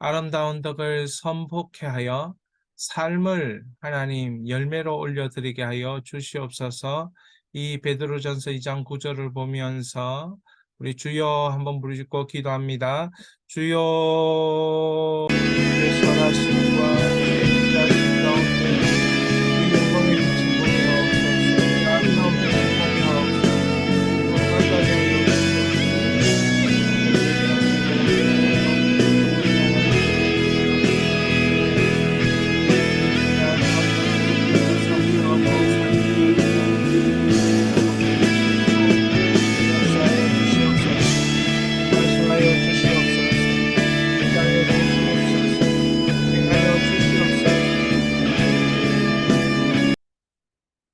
아름다운 덕을 선복해 하여 삶을 하나님 열매로 올려드리게 하여 주시옵소서. 이 베드로전서 2장 9절을 보면서 우리 주여 한번 부르짖고 기도합니다. 주여, 주의 선하심과 인자하심 가운데 이 영광에 비친 복이 하옵소서. 이 아름다운 빛의 복이 하옵소서.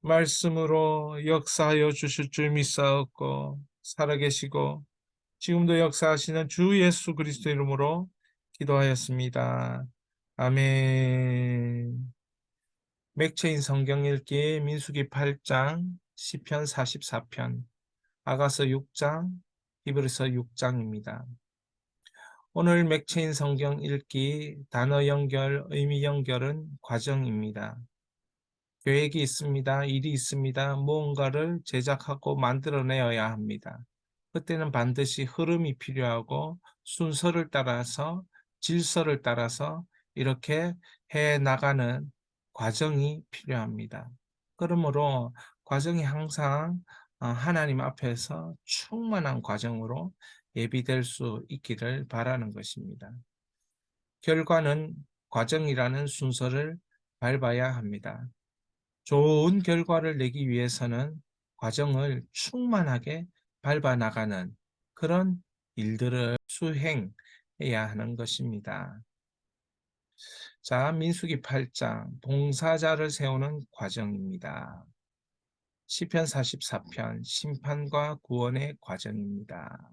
말씀으로 역사하여 주실 줄 믿사옵고 살아계시고 지금도 역사하시는 주 예수 그리스도 이름으로 기도하였습니다. 아멘. 맥체인 성경 읽기 민수기 8장, 시편 44편, 아가서 6장, 히브리서 6장입니다. 오늘 맥체인 성경 읽기 단어 연결, 의미 연결은 과정입니다. 계획이 있습니다. 일이 있습니다. 무언가를 제작하고 만들어내어야 합니다. 그때는 반드시 흐름이 필요하고 순서를 따라서 질서를 따라서 이렇게 해 나가는 과정이 필요합니다. 그러므로 과정이 항상 하나님 앞에서 충만한 과정으로 예비될 수 있기를 바라는 것입니다. 결과는 과정이라는 순서를 밟아야 합니다. 좋은 결과를 내기 위해서는 과정을 충만하게 밟아 나가는 그런 일들을 수행해야 하는 것입니다. 자, 민수기 8장 봉사자를 세우는 과정입니다. 시편 44편 심판과 구원의 과정입니다.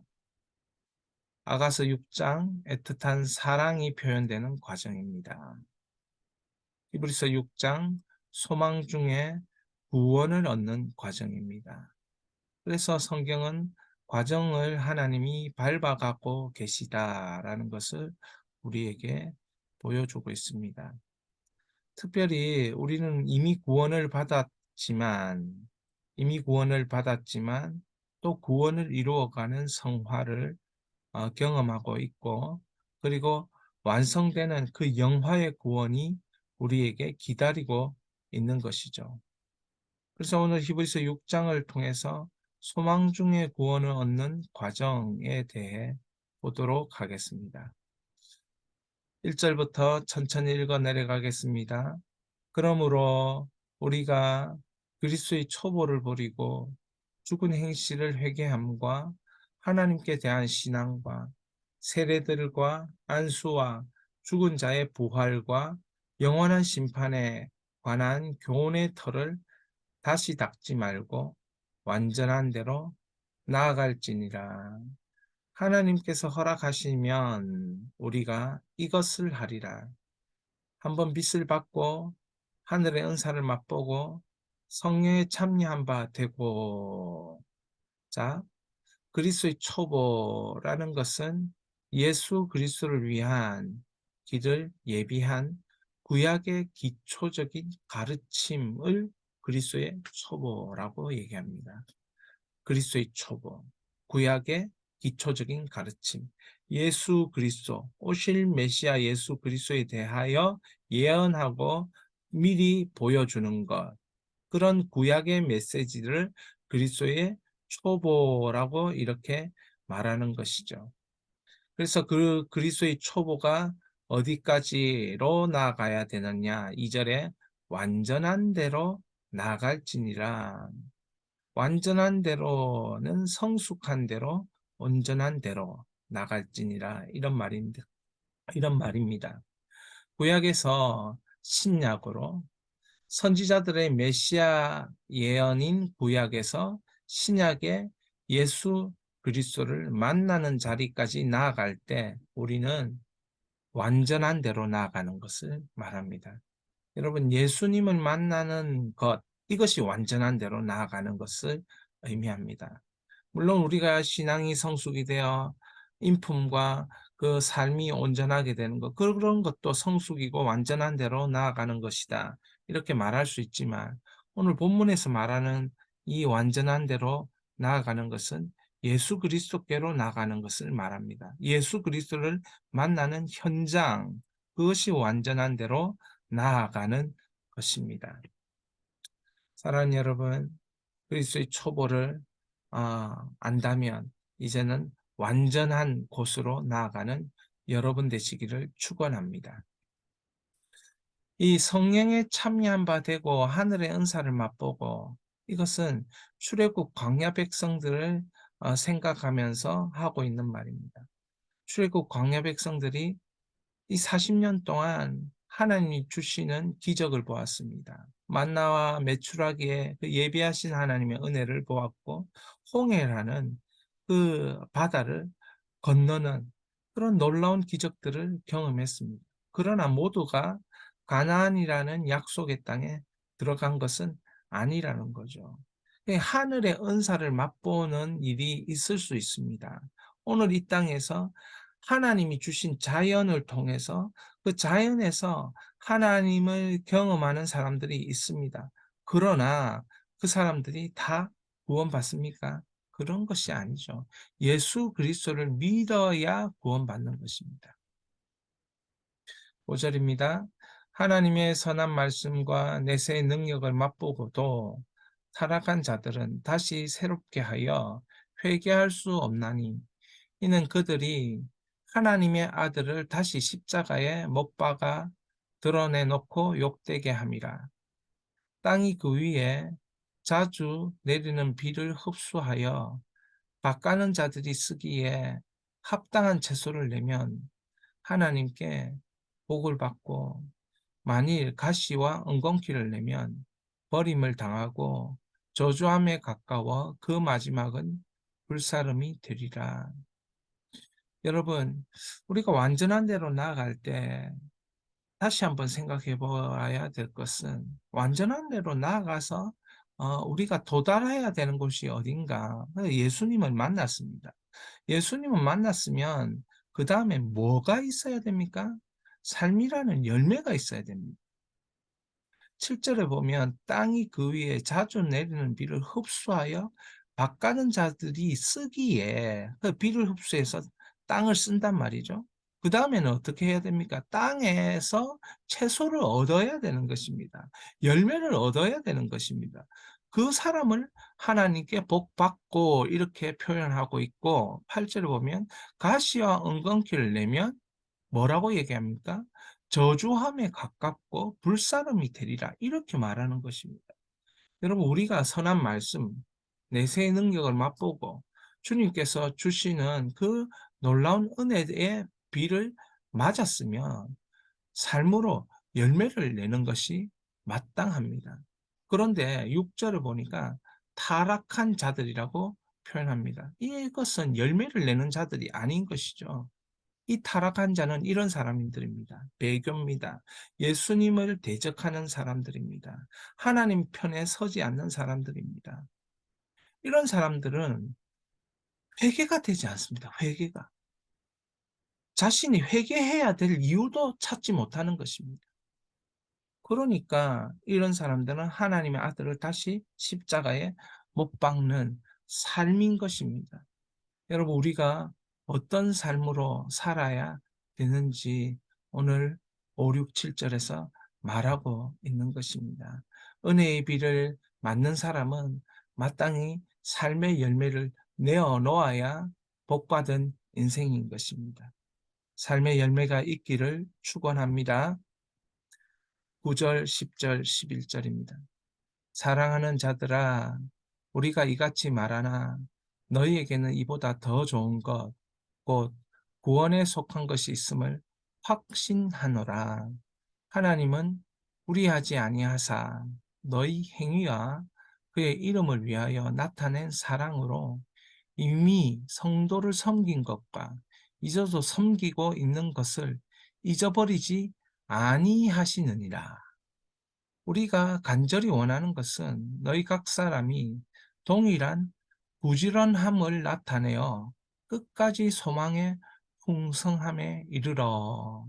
아가서 6장 애틋한 사랑이 표현되는 과정입니다. 히브리서 6장 소망 중에 구원을 얻는 과정입니다. 그래서 성경은 과정을 하나님이 밟아가고 계시다라는 것을 우리에게 보여주고 있습니다. 특별히 우리는 이미 구원을 받았지만 또 구원을 이루어가는 성화를 경험하고 있고, 그리고 완성되는 그 영화의 구원이 우리에게 기다리고 있는 것이죠. 그래서 오늘 히브리서 6장을 통해서 소망 중에 구원을 얻는 과정에 대해 보도록 하겠습니다. 1절부터 천천히 읽어 내려가겠습니다. 그러므로 우리가 그리스도의 초보를 버리고 죽은 행실을 회개함과 하나님께 대한 신앙과 세례들과 안수와 죽은 자의 부활과 영원한 심판에 관한 교훈의 터를 다시 닦지 말고 완전한 대로 나아갈지니라. 하나님께서 허락하시면 우리가 이것을 하리라. 한번 빛을 받고 하늘의 은사를 맛보고 성령에 참여한 바 되고. 자, 그리스도의 초보라는 것은 예수 그리스도를 위한 길을 예비한 구약의 기초적인 가르침을 그리스도의 초보라고 얘기합니다. 그리스도의 초보, 구약의 기초적인 가르침, 예수 그리스도, 오실 메시아 예수 그리스도에 대하여 예언하고 미리 보여주는 것, 그런 구약의 메시지를 그리스도의 초보라고 이렇게 말하는 것이죠. 그래서 그 그리스도의 초보가 어디까지로 나아가야 되느냐? 2절에 완전한 대로 나아갈지니라. 완전한 대로는 성숙한 대로, 온전한 대로 나갈지니라, 이런 말입니다. 구약에서 신약으로 선지자들의 메시아 예언인 구약에서 신약의 예수 그리스도를 만나는 자리까지 나아갈 때 우리는 완전한 대로 나아가는 것을 말합니다. 여러분, 예수님을 만나는 것, 이것이 완전한 대로 나아가는 것을 의미합니다. 물론 우리가 신앙이 성숙이 되어 인품과 그 삶이 온전하게 되는 것, 그런 것도 성숙이고 완전한 대로 나아가는 것이다. 이렇게 말할 수 있지만 오늘 본문에서 말하는 이 완전한 대로 나아가는 것은 예수 그리스도께로 나아가는 것을 말합니다. 예수 그리스도를 만나는 현장, 그것이 완전한 대로 나아가는 것입니다. 사랑하는 여러분, 그리스도의 초보를 안다면 이제는 완전한 곳으로 나아가는 여러분 되시기를 축원합니다. 이 성령에 참여한 바 되고 하늘의 은사를 맛보고, 이것은 출애굽 광야 백성들을 생각하면서 하고 있는 말입니다. 출애굽 광야 백성들이 이 40년 동안 하나님이 주시는 기적을 보았습니다. 만나와 메추라기에 그 예비하신 하나님의 은혜를 보았고, 홍해라는 그 바다를 건너는 그런 놀라운 기적들을 경험했습니다. 그러나 모두가 가나안이라는 약속의 땅에 들어간 것은 아니라는 거죠. 하늘의 은사를 맛보는 일이 있을 수 있습니다. 오늘 이 땅에서 하나님이 주신 자연을 통해서 그 자연에서 하나님을 경험하는 사람들이 있습니다. 그러나 그 사람들이 다 구원받습니까? 그런 것이 아니죠. 예수 그리스도를 믿어야 구원받는 것입니다. 5절입니다. 하나님의 선한 말씀과 내세의 능력을 맛보고도 타락한 자들은 다시 새롭게 하여 회개할 수 없나니, 이는 그들이 하나님의 아들을 다시 십자가에 못 박아 드러내놓고 욕되게 함이라. 땅이 그 위에 자주 내리는 비를 흡수하여 밭가는 자들이 쓰기에 합당한 채소를 내면 하나님께 복을 받고, 만일 가시와 엉겅퀴를 내면 버림을 당하고 저주함에 가까워 그 마지막은 불사름이 되리라. 여러분, 우리가 완전한 대로 나아갈 때 다시 한번 생각해 보아야 될 것은, 완전한 대로 나아가서 우리가 도달해야 되는 곳이 어딘가. 예수님을 만났습니다. 예수님을 만났으면 그 다음에 뭐가 있어야 됩니까? 삶이라는 열매가 있어야 됩니다. 7절에 보면 땅이 그 위에 자주 내리는 비를 흡수하여 밭가는 자들이 쓰기에, 그 비를 흡수해서 땅을 쓴단 말이죠. 그 다음에는 어떻게 해야 됩니까? 땅에서 채소를 얻어야 되는 것입니다. 열매를 얻어야 되는 것입니다. 그 사람을 하나님께 복 받고 이렇게 표현하고 있고, 8절에 보면 가시와 엉겅퀴를 내면 뭐라고 얘기합니까? 저주함에 가깝고 불사름이 되리라, 이렇게 말하는 것입니다. 여러분, 우리가 선한 말씀, 내세의 능력을 맛보고 주님께서 주시는 그 놀라운 은혜의 비를 맞았으면 삶으로 열매를 내는 것이 마땅합니다. 그런데 6절을 보니까 타락한 자들이라고 표현합니다. 이것은 열매를 내는 자들이 아닌 것이죠. 이 타락한 자는 이런 사람들입니다. 배교입니다. 예수님을 대적하는 사람들입니다. 하나님 편에 서지 않는 사람들입니다. 이런 사람들은 회개가 되지 않습니다. 회개가. 자신이 회개해야 될 이유도 찾지 못하는 것입니다. 그러니까 이런 사람들은 하나님의 아들을 다시 십자가에 못 박는 삶인 것입니다. 여러분, 우리가 어떤 삶으로 살아야 되는지 오늘 5, 6, 7절에서 말하고 있는 것입니다. 은혜의 비를 맞는 사람은 마땅히 삶의 열매를 내어 놓아야 복받은 인생인 것입니다. 삶의 열매가 있기를 축원합니다. 9절, 10절, 11절입니다. 사랑하는 자들아, 우리가 이같이 말하나 너희에게는 이보다 더 좋은 것, 곧 구원에 속한 것이 있음을 확신하노라. 하나님은 불의하지 아니하사 너희 행위와 그의 이름을 위하여 나타낸 사랑으로 이미 성도를 섬긴 것과 이제도 섬기고 있는 것을 잊어버리지 아니하시느니라. 우리가 간절히 원하는 것은 너희 각 사람이 동일한 부지런함을 나타내어 끝까지 소망에 풍성함에 이르러.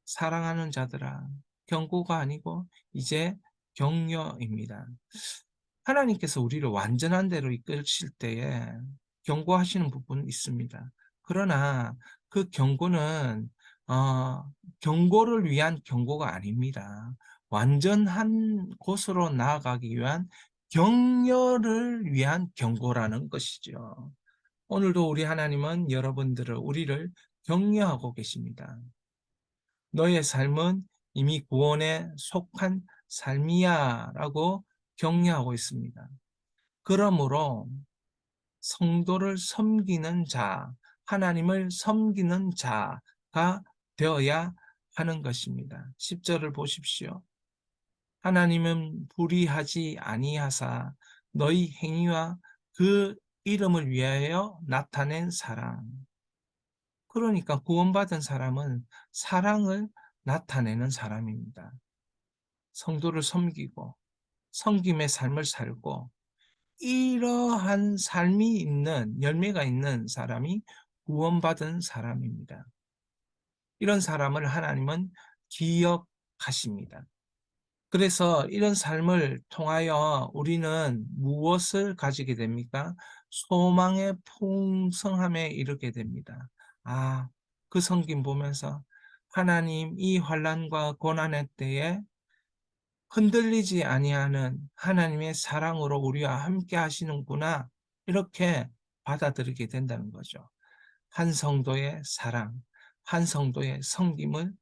사랑하는 자들아, 경고가 아니고 이제 격려입니다. 하나님께서 우리를 완전한 대로 이끄실 때에 경고하시는 부분이 있습니다. 그러나 그 경고는 경고를 위한 경고가 아닙니다. 완전한 곳으로 나아가기 위한 격려를 위한 경고라는 것이죠. 오늘도 우리 하나님은 우리를 격려하고 계십니다. 너의 삶은 이미 구원에 속한 삶이야 라고 격려하고 있습니다. 그러므로 성도를 섬기는 자, 하나님을 섬기는 자가 되어야 하는 것입니다. 10절을 보십시오. 하나님은 불의하지 아니하사 너희 행위와 그 이름을 위하여 나타낸 사랑. 그러니까 구원받은 사람은 사랑을 나타내는 사람입니다. 성도를 섬기고 섬김의 삶을 살고 이러한 삶이 있는 열매가 있는 사람이 구원받은 사람입니다. 이런 사람을 하나님은 기억하십니다. 그래서 이런 삶을 통하여 우리는 무엇을 가지게 됩니까? 소망의 풍성함에 이르게 됩니다. 아, 그 성김 보면서 하나님 이 환난과 고난의 때에 흔들리지 아니하는 하나님의 사랑으로 우리와 함께 하시는구나. 이렇게 받아들이게 된다는 거죠. 한 성도의 사랑, 한 성도의 섬김을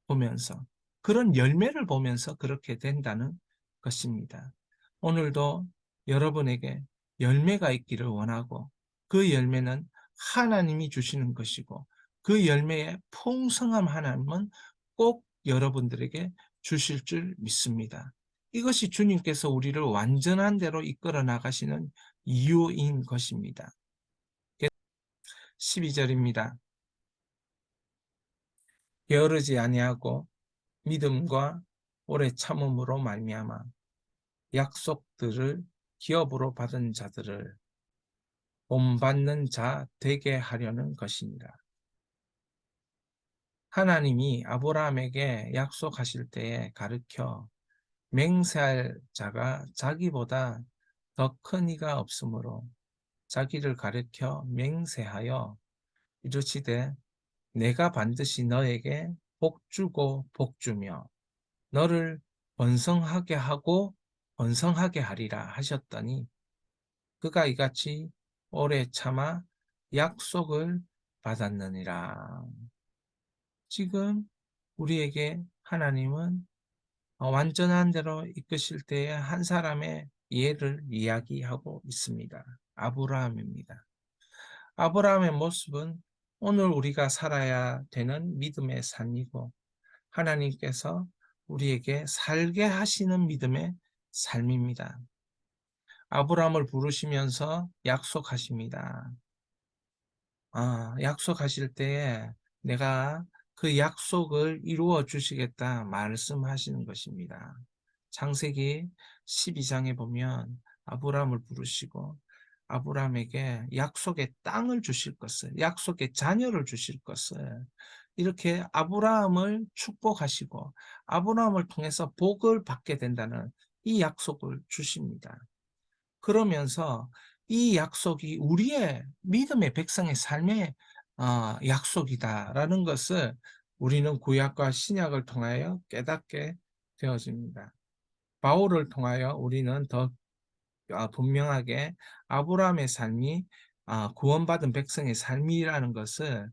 보면서 그런 열매를 보면서 그렇게 된다는 것입니다. 오늘도 여러분에게 열매가 있기를 원하고 그 열매는 하나님이 주시는 것이고 그 열매의 풍성한 하나님은 꼭 여러분들에게 주실 줄 믿습니다. 이것이 주님께서 우리를 완전한 대로 이끌어 나가시는 이유인 것입니다. 12절입니다. 게으르지 아니하고 믿음과 오래 참음으로 말미암아 약속들을 기업으로 받은 자들을 본받는 자 되게 하려는 것이니라. 하나님이 아브라함에게 약속하실 때에 가르쳐 맹세할 자가 자기보다 더 큰 이가 없으므로 자기를 가르쳐 맹세하여 이르시되 내가 반드시 너에게 복주고 복주며 너를 번성하게 하고 번성하게 하리라 하셨더니 그가 이같이 오래 참아 약속을 받았느니라. 지금 우리에게 하나님은 완전한 대로 이끄실 때에 한 사람의 예를 이야기하고 있습니다. 아브라함입니다. 아브라함의 모습은 오늘 우리가 살아야 되는 믿음의 삶이고 하나님께서 우리에게 살게 하시는 믿음의 삶입니다. 아브라함을 부르시면서 약속하십니다. 약속하실 때에 내가 그 약속을 이루어 주시겠다 말씀하시는 것입니다. 창세기 12장에 보면 아브라함을 부르시고 아브라함에게 약속의 땅을 주실 것을, 약속의 자녀를 주실 것을 이렇게 아브라함을 축복하시고 아브라함을 통해서 복을 받게 된다는 이 약속을 주십니다. 그러면서 이 약속이 우리의 믿음의 백성의 삶의 약속이다라는 것을 우리는 구약과 신약을 통하여 깨닫게 되어집니다. 바울을 통하여 우리는 더 분명하게 아브라함의 삶이 구원받은 백성의 삶이라는 것을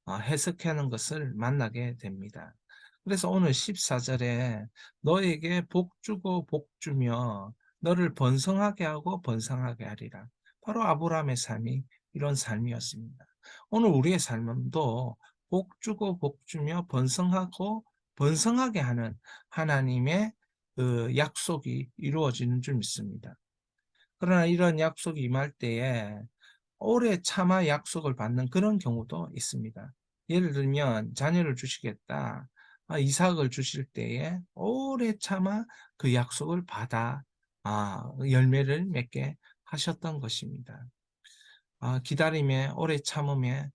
해석하는 것을 만나게 됩니다. 그래서 오늘 14절에 너에게 복 주고 복 주며 너를 번성하게 하고 번성하게 하리라. 바로 아브라함의 삶이 이런 삶이었습니다. 오늘 우리의 삶도 복 주고 복 주며 번성하고 번성하게 하는 하나님의 그 약속이 이루어지는 줄 믿습니다. 그러나 이런 약속이 임할 때에 오래 참아 약속을 받는 그런 경우도 있습니다. 예를 들면 자녀를 주시겠다. 이삭을 주실 때에 오래 참아 그 약속을 받아 열매를 맺게 하셨던 것입니다. 기다림에 오래 참음에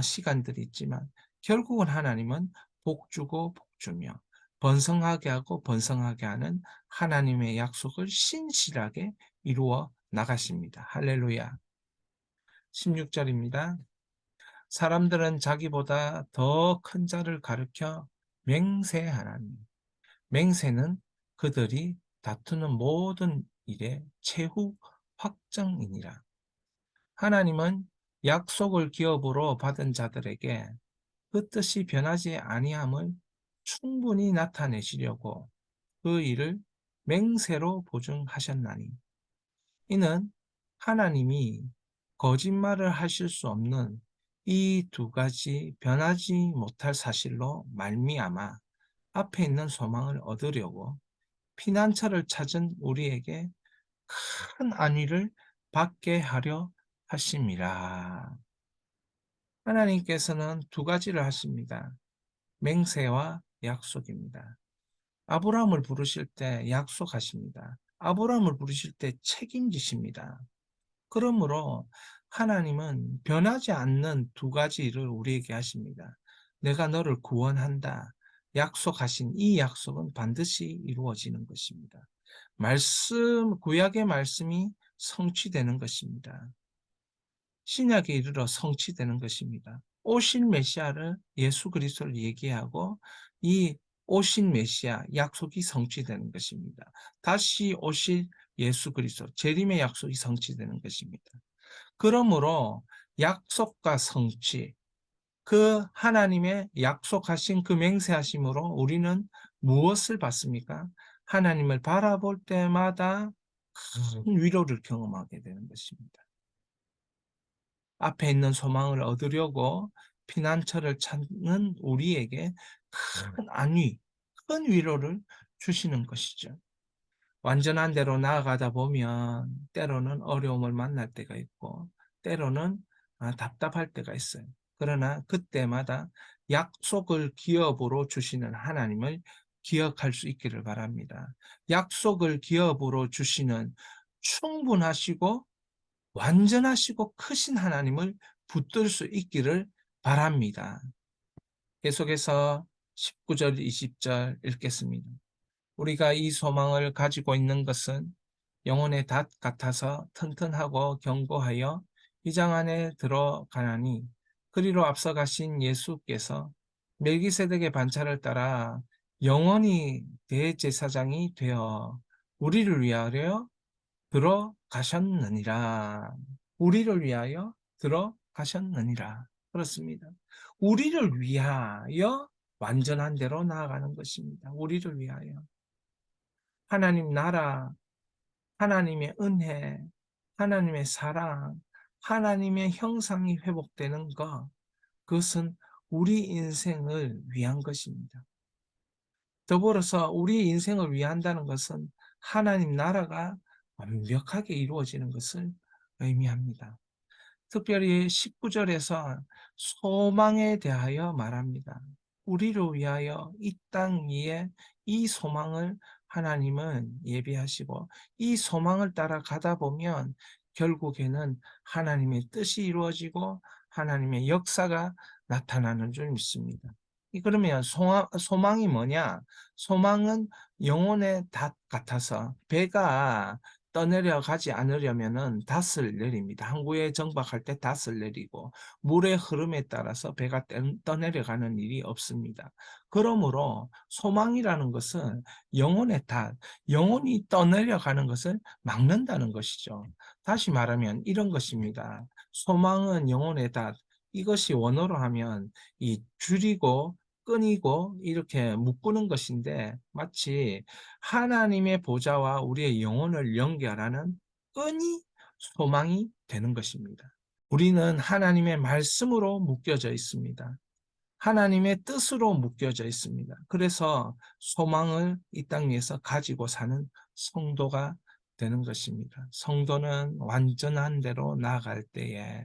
시간들이 있지만 결국은 하나님은 복 주고 복 주며 번성하게 하고 번성하게 하는 하나님의 약속을 신실하게 이루어 나가십니다. 할렐루야. 16절입니다. 사람들은 자기보다 더 큰 자를 가르켜 맹세하나니 맹세는 그들이 다투는 모든 일의 최후 확정이니라. 하나님은 약속을 기업으로 받은 자들에게 그 뜻이 변하지 아니함을 충분히 나타내시려고 그 일을 맹세로 보증하셨나니 이는 하나님이 거짓말을 하실 수 없는 이 두 가지 변하지 못할 사실로 말미암아 앞에 있는 소망을 얻으려고 피난처를 찾은 우리에게 큰 안위를 받게 하려 하심이라. 하나님께서는 두 가지를 하십니다. 맹세와 약속입니다. 아브라함을 부르실 때 약속하십니다. 아브라함을 부르실 때 책임지십니다. 그러므로 하나님은 변하지 않는 두 가지를 우리에게 하십니다. 내가 너를 구원한다. 약속하신 이 약속은 반드시 이루어지는 것입니다. 구약의 말씀이 성취되는 것입니다. 신약에 이르러 성취되는 것입니다. 오실 메시아를 예수 그리스도를 얘기하고 이 오신 메시아 약속이 성취되는 것입니다. 다시 오실 예수 그리스도 재림의 약속이 성취되는 것입니다. 그러므로 약속과 성취, 그 하나님의 약속하신 그 맹세하심으로 우리는 무엇을 받습니까? 하나님을 바라볼 때마다 큰 위로를 경험하게 되는 것입니다. 앞에 있는 소망을 얻으려고 피난처를 찾는 우리에게 큰 안위, 큰 위로를 주시는 것이죠. 완전한 대로 나아가다 보면 때로는 어려움을 만날 때가 있고 때로는 답답할 때가 있어요. 그러나 그때마다 약속을 기업으로 주시는 하나님을 기억할 수 있기를 바랍니다. 약속을 기업으로 주시는 충분하시고 완전하시고 크신 하나님을 붙들 수 있기를 바랍니다. 계속해서 19절, 20절 읽겠습니다. 우리가 이 소망을 가지고 있는 것은 영혼의 닷 같아서 튼튼하고 견고하여 휘장 안에 들어가나니 그리로 앞서가신 예수께서 멜기세덱의 반차를 따라 영원히 대제사장이 되어 우리를 위하여 들어가셨느니라. 우리를 위하여 들어가셨느니라. 그렇습니다. 우리를 위하여 완전한 대로 나아가는 것입니다. 우리를 위하여. 하나님 나라, 하나님의 은혜, 하나님의 사랑, 하나님의 형상이 회복되는 것, 그것은 우리 인생을 위한 것입니다. 더불어서 우리 인생을 위한다는 것은 하나님 나라가 완벽하게 이루어지는 것을 의미합니다. 특별히 19절에서 소망에 대하여 말합니다. 우리를 위하여 이 땅 위에 이 소망을 하나님은 예비하시고 이 소망을 따라 가다 보면 결국에는 하나님의 뜻이 이루어지고 하나님의 역사가 나타나는 줄 믿습니다. 그러면 소망이 뭐냐? 소망은 영혼의 닷 같아서 배가 떠내려 가지 않으려면은 닷을 내립니다. 항구에 정박할 때 닷을 내리고 물의 흐름에 따라서 배가 떠내려가는 일이 없습니다. 그러므로 소망이라는 것은 영혼의 닷, 영혼이 떠내려가는 것을 막는다는 것이죠. 다시 말하면 이런 것입니다. 소망은 영혼의 닷, 이것이 원어로 하면 이 줄이고 끈이고 이렇게 묶는 것인데 마치 하나님의 보좌와 우리의 영혼을 연결하는 끈이 소망이 되는 것입니다. 우리는 하나님의 말씀으로 묶여져 있습니다. 하나님의 뜻으로 묶여져 있습니다. 그래서 소망을 이 땅 위에서 가지고 사는 성도가 되는 것입니다. 성도는 완전한 대로 나아갈 때에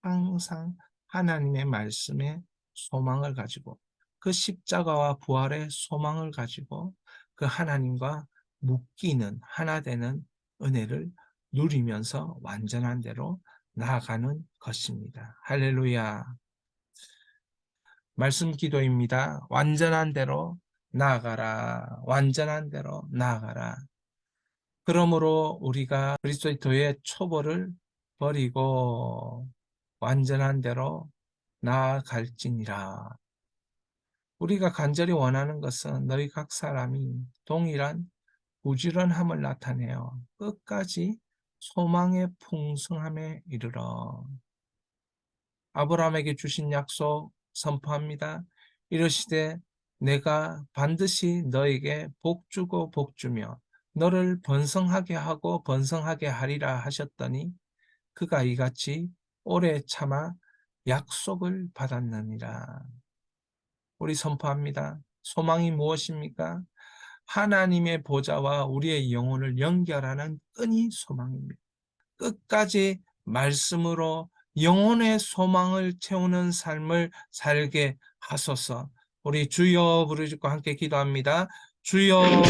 항상 하나님의 말씀에 소망을 가지고 그 십자가와 부활의 소망을 가지고 그 하나님과 묶이는 하나 되는 은혜를 누리면서 완전한 대로 나아가는 것입니다. 할렐루야. 말씀 기도입니다. 완전한 대로 나아가라. 완전한 대로 나아가라. 그러므로 우리가 그리스도의 초보를 버리고 완전한 대로 나아갈지니라. 우리가 간절히 원하는 것은 너희 각 사람이 동일한 부지런함을 나타내어 끝까지 소망의 풍성함에 이르러. 아브라함에게 주신 약속 선포합니다. 이르시되 내가 반드시 너에게 복주고 복주며 너를 번성하게 하고 번성하게 하리라 하셨더니 그가 이같이 오래 참아 약속을 받았느니라. 우리 선포합니다. 소망이 무엇입니까? 하나님의 보좌와 우리의 영혼을 연결하는 끈이 소망입니다. 끝까지 말씀으로 영혼의 소망을 채우는 삶을 살게 하소서. 우리 주여 부르짖고 함께 기도합니다. 주여